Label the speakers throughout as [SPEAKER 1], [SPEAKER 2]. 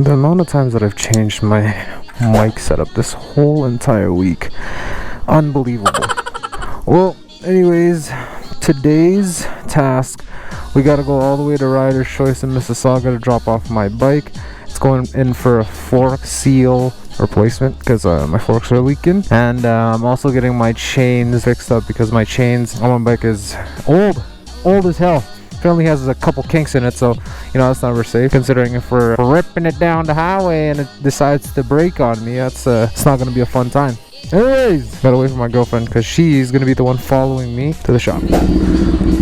[SPEAKER 1] The amount of times that I've changed my mic setup this whole entire week, unbelievable. Well, anyways, today's task, we gotta go all the way to Rider's Choice in Mississauga to drop off my bike. It's going in for a fork seal replacement because my forks are leaking, and I'm also getting my chains fixed up because my chains on my bike is old as hell. Apparently has a couple kinks in it, so you know that's never safe, considering if we're ripping it down the highway and it decides to brake on me. That's it's not gonna be a fun time. Anyways, gotta wait for my girlfriend because she's gonna be the one following me to the shop.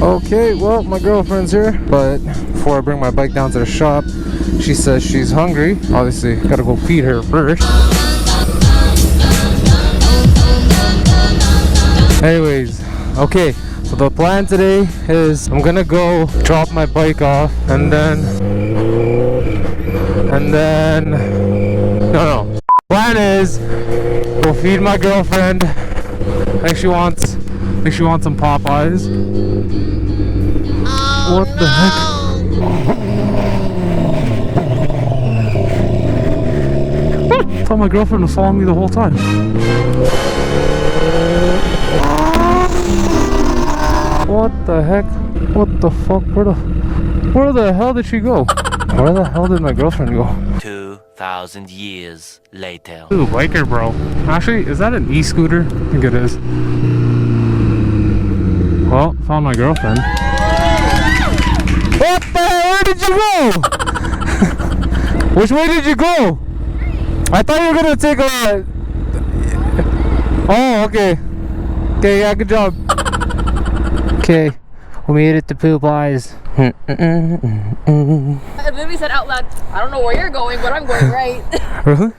[SPEAKER 1] Okay, well, my girlfriend's here, but before I bring my bike down to the shop, she says she's hungry. Obviously, gotta go feed her first. Anyways, okay, so the plan today is I'm gonna go drop my bike off and then no. Plan is go feed my girlfriend. I think she wants some Popeyes. Oh, what the heck? I thought my girlfriend was following me the whole time. What the heck? What the fuck? Where the hell did she go? Where the hell did my girlfriend go?
[SPEAKER 2] 2,000 years later.
[SPEAKER 1] Ooh, biker bro. Actually, is that an e-scooter? I think it is. Well, found my girlfriend. What the hell? Where did you go? Which way did you go? I thought you were gonna take a... Oh, okay. Okay, yeah, good job. Okay, we made it to Popeyes.
[SPEAKER 3] I literally said out loud, I don't know where you're going, but I'm going right.
[SPEAKER 1] Really?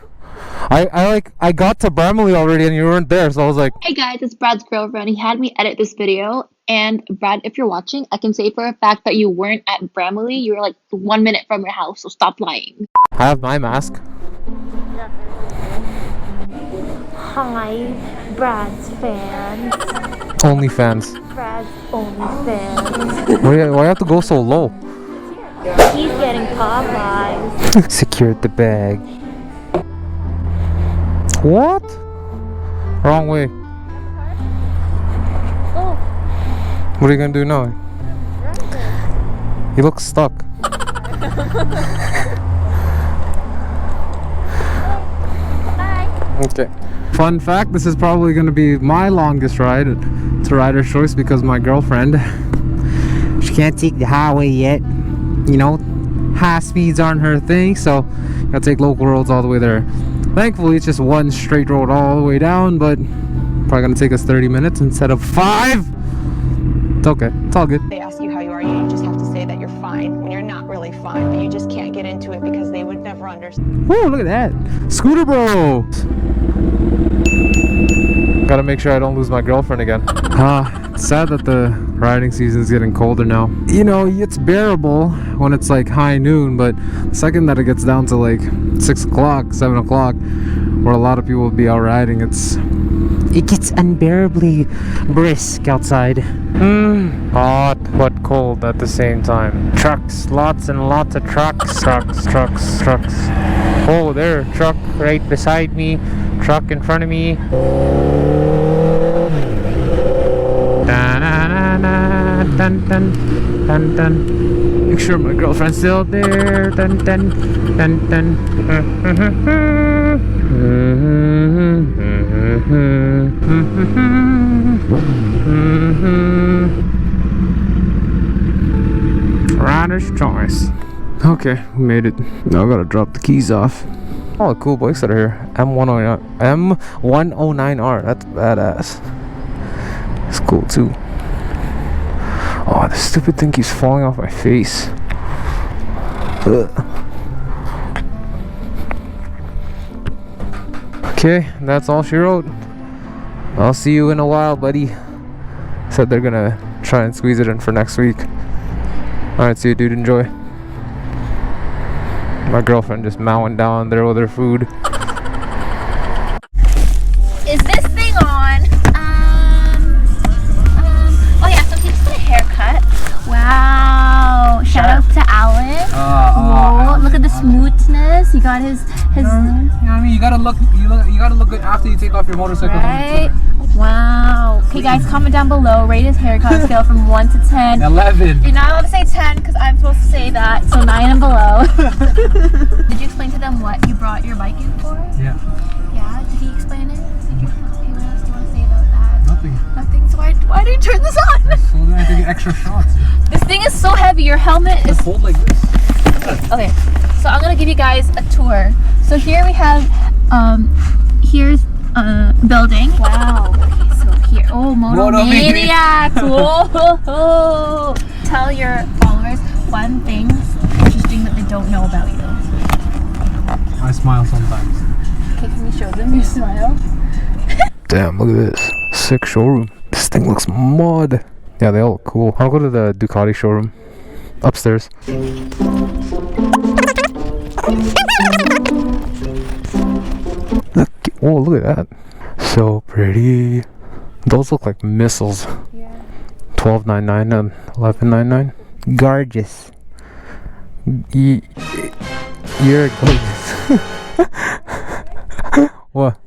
[SPEAKER 1] I got to Bramley already and you weren't there, so I was like,
[SPEAKER 4] hey guys, it's Brad's girlfriend. He had me edit this video, and Brad, if you're watching, I can say for a fact that you weren't at Bramley. You were like 1 minute from your house, so stop lying.
[SPEAKER 1] I have my mask.
[SPEAKER 5] Hi, Brad's fans.
[SPEAKER 1] Only fans.
[SPEAKER 5] Brad's only fans.
[SPEAKER 1] Why you have to go so low?
[SPEAKER 5] He's getting Popeyes.
[SPEAKER 1] Secured the bag. What? Wrong way.
[SPEAKER 5] Oh.
[SPEAKER 1] What are you gonna do now? You look stuck.
[SPEAKER 5] Bye.
[SPEAKER 1] Okay. Fun fact, this is probably going to be my longest ride to Rider's Choice because my girlfriend, she can't take the highway yet. You know, high speeds aren't her thing, so gotta take local roads all the way there. Thankfully, it's just one straight road all the way down, but probably going to take us 30 minutes instead of 5. It's okay. It's all good.
[SPEAKER 6] They ask you how you are, you just have to say that you're fine when you're not really fine, but you just can't get into it because they would never understand.
[SPEAKER 1] Whoa, look at that. Scooter bro. Gotta make sure I don't lose my girlfriend again. It's sad that the riding season is getting colder now. You know, it's bearable when it's like high noon, but the second that it gets down to like 6 o'clock, 7 o'clock, where a lot of people will be out riding, it gets unbearably brisk outside. Hot but cold at the same time. Trucks, lots and lots of trucks. Trucks. Oh, there, truck right beside me. Truck in front of me. Dun, dun, dun, dun. Make sure my girlfriend's still there. Dun, dun, dun, dun. Rider's Choice. Okay, we made it. Now I gotta drop the keys off. All the cool bikes that are here. M109R. That's badass. It's cool too. Oh, this stupid thing keeps falling off my face. Ugh. Okay, that's all she wrote. I'll see you in a while, buddy. Said they're gonna try and squeeze it in for next week. Alright, see you, dude. Enjoy. My girlfriend just mowing down there with her food.
[SPEAKER 4] Is this thing on? Oh yeah, so he just got a haircut. Wow. Shout out to Alan. Whoa, look at the smoothness.
[SPEAKER 3] nice. He got his
[SPEAKER 1] You know what I mean? You gotta look good after you take off your motorcycle.
[SPEAKER 3] right. Wow. Okay, guys, comment down below. Rate his haircut on a scale from 1 to 10.
[SPEAKER 1] 11.
[SPEAKER 3] You're not allowed to say 10 because I'm supposed to say that. So 9 and below. Did you explain to them what you brought your bike in for?
[SPEAKER 1] Yeah.
[SPEAKER 3] Yeah. Did he explain it? Did you? Okay, what else do you want to say about that?
[SPEAKER 1] Nothing.
[SPEAKER 3] Nothing. So why do you turn this on?
[SPEAKER 1] So then I have to get extra shots.
[SPEAKER 3] This thing is so heavy. Your helmet is.
[SPEAKER 1] Hold like this.
[SPEAKER 3] Okay, so I'm gonna give you guys a tour. So here we have, here's building. Wow. Okay, so here, Motomaniacs. Whoa. Tell your followers one thing interesting that they don't know about you.
[SPEAKER 1] I smile sometimes.
[SPEAKER 3] Okay, can you show them your smile?
[SPEAKER 1] Damn, look at this. Sick showroom. This thing looks mod. Yeah, they all look cool. I'll go to the Ducati showroom. Upstairs. Look at that. So pretty. Those look like missiles.
[SPEAKER 3] Yeah.
[SPEAKER 1] $12.99 and $11.99. Gorgeous. You're gorgeous. What?